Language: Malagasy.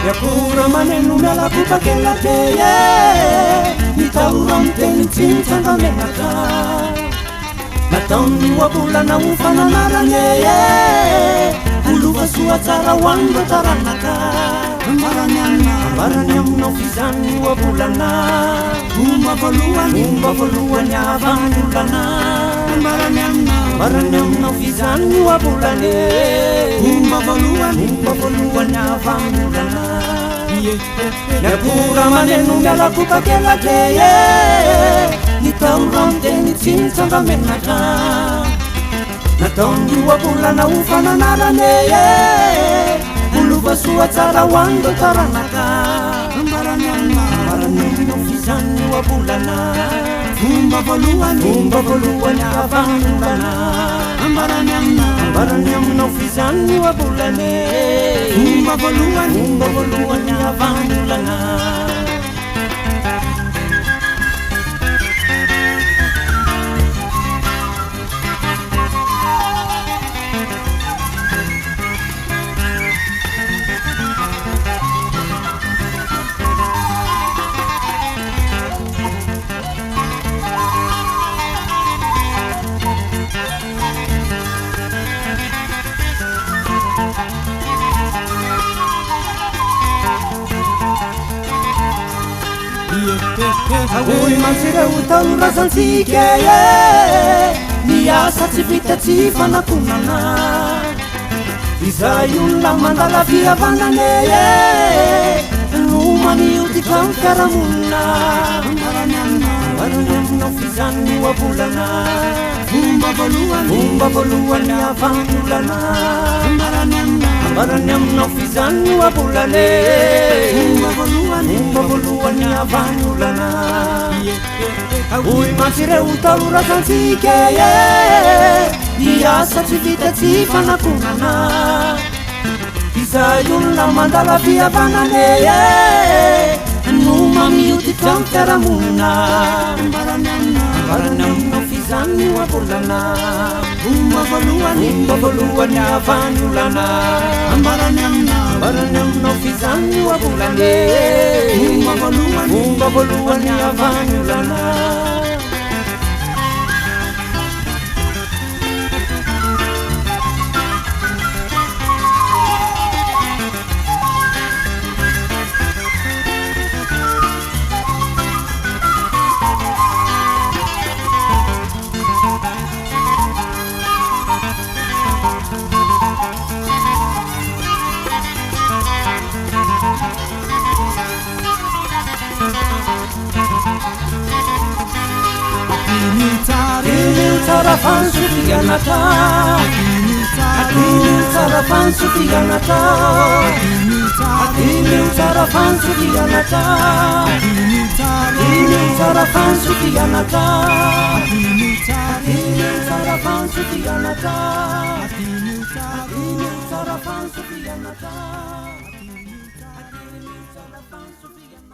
Yakura manenu mela kupakela teye Nitaurante nitsintsanga menaka Natauni wabula na ufana naranyeye Aluva sua tsara wando taranaka Ambaranyam na ufizani wabulana Umba voluan ya vandulana Ambaranyam na ufizani wabulane Umba voluan ya vandulana Yakura manenu mela kupakela teye Nitaurante nitsintsanga menaka Natauni wabula na ufana naraneye Uluva sua tsara wando taranaka Ambaranyam na ufizani wabulana Umba voluan ya vandulana Ambaranyam na ufizani wabulane Umba voluan ya vandulana Aoi mansire utaura zantsika Niasa tsy vita tsy fanatonana Izay olona mandala fihavanane No maniotika ny fiarahamonina Ambaranyam na ufizany wabulana Umba voluan ya vandulana Ambaranyam na ufizany wabulane Umba voluan ya vandulana Aoi mansire utaura zantsika Niasa tsy vita tsy fanatonana Izay olona mandala fihavanane No mamiotika ny fiarahamonina Ambaranyam na ufizany wabulana Umba voluan ya vandulana Ambaranyam na ufizany wabulane Umba voluan ya vandulana Tsara fansofianaka Atiny tsara fansofianaka Atiny tsara fansofianaka Atiny tsara fansofianaka Atiny tsara fansofianaka Atiny tsara fansofianaka Atiny tsara fansofianaka